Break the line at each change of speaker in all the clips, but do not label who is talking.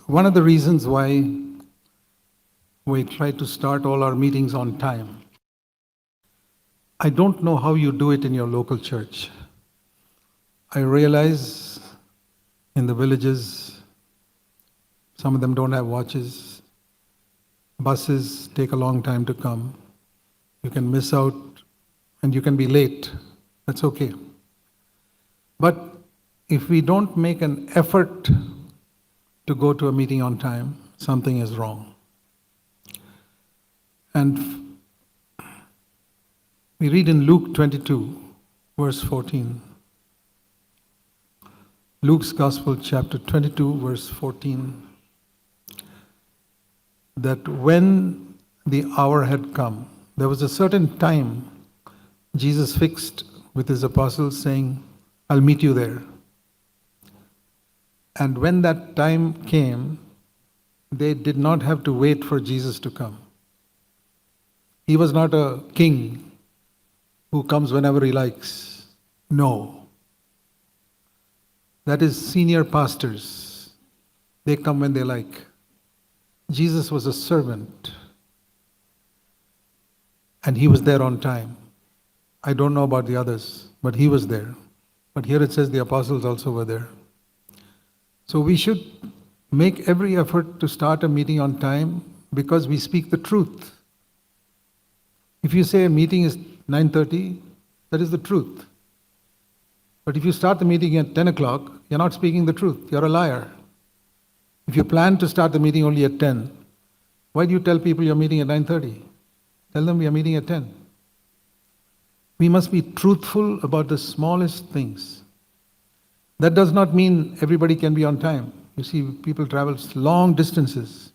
one of the reasons why we try to start all our meetings on time. I don't know how you do it in your local church. I realize in the villages, some of them don't have watches. Buses take a long time to come. You can miss out and you can be late. That's okay. But if we don't make an effort to go to a meeting on time, something is wrong. And we read in Luke 22, verse 14. Luke's Gospel, chapter 22, verse 14. That when the hour had come, there was a certain time Jesus fixed with his apostles saying, I'll meet you there. And when that time came, they did not have to wait for Jesus to come. He was not a king who comes whenever he likes. No. That is senior pastors. They come when they like. Jesus was a servant. And he was there on time. I don't know about the others, but he was there. But here it says the apostles also were there. So we should make every effort to start a meeting on time because we speak the truth. If you say a meeting is 9:30, that is the truth. But if you start the meeting at 10 o'clock, you're not speaking the truth. You're a liar. If you plan to start the meeting only at 10, why do you tell people you're meeting at 9:30? Tell them we are meeting at 10. We must be truthful about the smallest things. That does not mean everybody can be on time. You see, people travel long distances.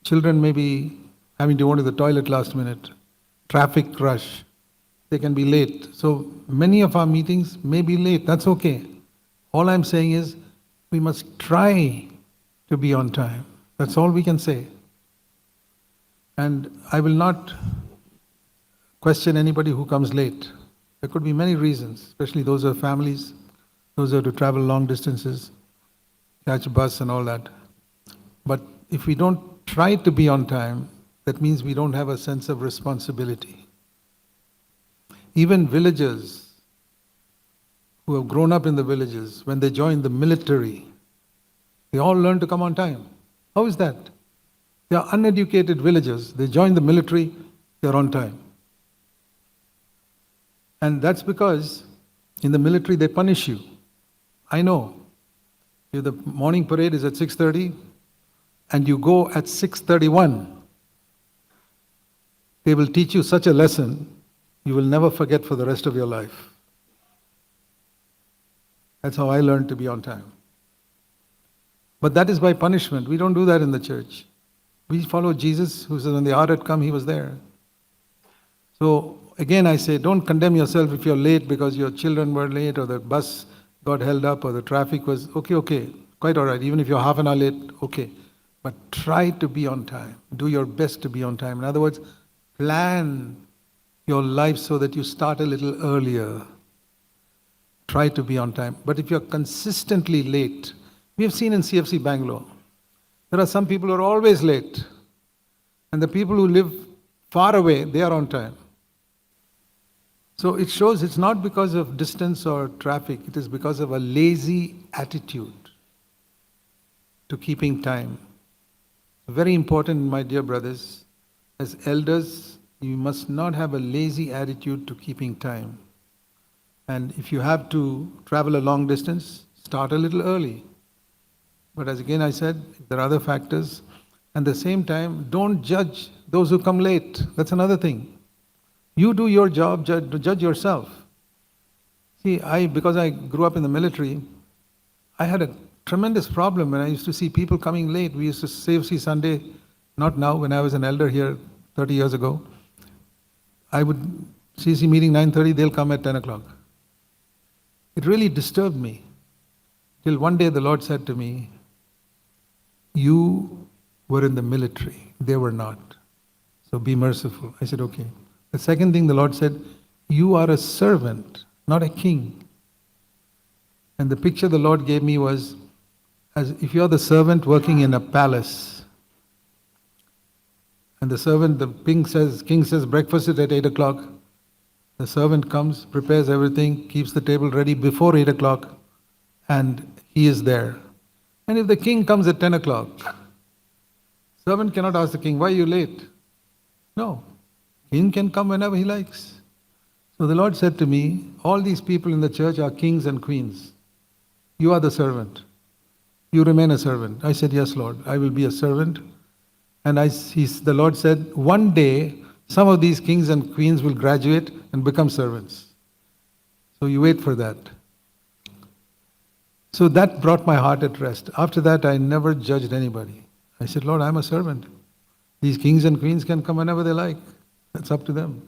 Children may be having to go to the toilet last minute. Traffic rush. They can be late. So many of our meetings may be late. That's okay. All I'm saying is we must try to be on time. That's all we can say. And I will not question anybody who comes late. There could be many reasons, especially those who have families, those who have to travel long distances, catch a bus and all that. But if we don't try to be on time, that means we don't have a sense of responsibility. Even villagers who have grown up in the villages, when they join the military, they all learn to come on time. How is that? They are uneducated villagers. They join the military, they're on time. And that's because in the military they punish you. I know. If the morning parade is at 6:30 and you go at 6:31, they will teach you such a lesson you will never forget for the rest of your life. That's how I learned to be on time. But that is by punishment. We don't do that in the church. We follow Jesus, who said when the hour had come, he was there. So again I say, don't condemn yourself if you're late because your children were late or the bus got held up or the traffic was, okay, quite all right. Even if you're half an hour late, okay. But try to be on time. Do your best to be on time. In other words, plan your life so that you start a little earlier. Try to be on time. But if you're consistently late, we have seen in CFC Bangalore, there are some people who are always late. And the people who live far away, they are on time. So it shows it's not because of distance or traffic, it is because of a lazy attitude to keeping time. Very important, my dear brothers, as elders, you must not have a lazy attitude to keeping time. And if you have to travel a long distance, start a little early. But as again I said, there are other factors. At the same time, don't judge those who come late. That's another thing. You do your job, judge yourself. See, because I grew up in the military, I had a tremendous problem when I used to see people coming late. We used to CFC Sunday, not now, when I was an elder here 30 years ago. I would CFC meeting 9:30, they'll come at 10 o'clock. It really disturbed me. Till one day the Lord said to me, you were in the military, they were not. So be merciful. I said, okay. The second thing the Lord said, you are a servant, not a king. And the picture the Lord gave me was as if you're the servant working in a palace, and the king says, breakfast is at 8 o'clock. The servant comes, prepares everything, keeps the table ready before 8 o'clock, and he is there. And if the king comes at 10 o'clock, servant cannot ask the king, why are you late? No, king can come whenever he likes. So the Lord said to me, all these people in the church are kings and queens. You are the servant. You remain a servant. I said, yes, Lord, I will be a servant. And the Lord said, one day, some of these kings and queens will graduate and become servants. So you wait for that. So that brought my heart at rest. After that, I never judged anybody. I said, Lord, I'm a servant. These kings and queens can come whenever they like. That's up to them.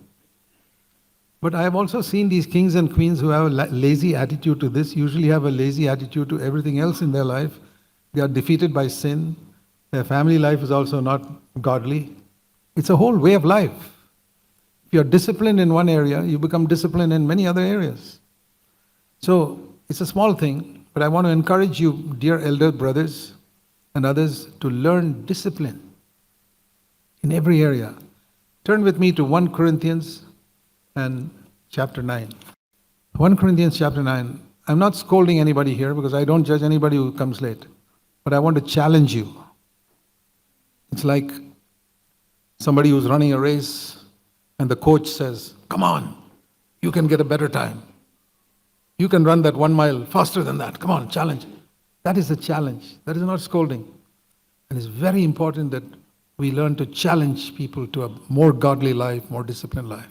But I have also seen these kings and queens who have a lazy attitude to this, usually have a lazy attitude to everything else in their life. They are defeated by sin. Their family life is also not godly. It's a whole way of life. If you're disciplined in one area, you become disciplined in many other areas. So it's a small thing, but I want to encourage you, dear elder brothers and others, to learn discipline in every area. Turn with me to 1 Corinthians and chapter 9. 1 Corinthians chapter 9. I'm not scolding anybody here because I don't judge anybody who comes late. But I want to challenge you. It's like somebody who's running a race and the coach says, come on, you can get a better time. You can run that 1 mile faster than that. Come on, challenge. That is a challenge. That is not scolding. And it's very important that we learn to challenge people to a more godly life, more disciplined life.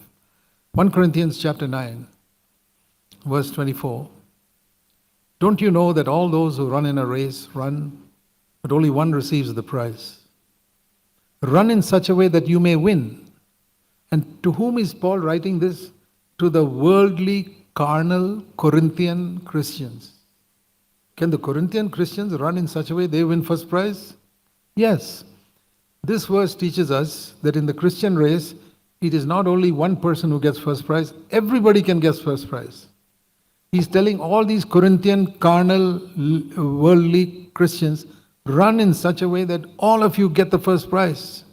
1 Corinthians chapter 9, verse 24. Don't you know that all those who run in a race run, but only one receives the prize? Run in such a way that you may win. And to whom is Paul writing this? To the worldly, carnal, Corinthian Christians. Can the Corinthian Christians run in such a way they win first prize? Yes. This verse teaches us that in the Christian race, it is not only one person who gets first prize, everybody can get first prize. He's telling all these Corinthian, carnal, worldly Christians, run in such a way that all of you get the first prize.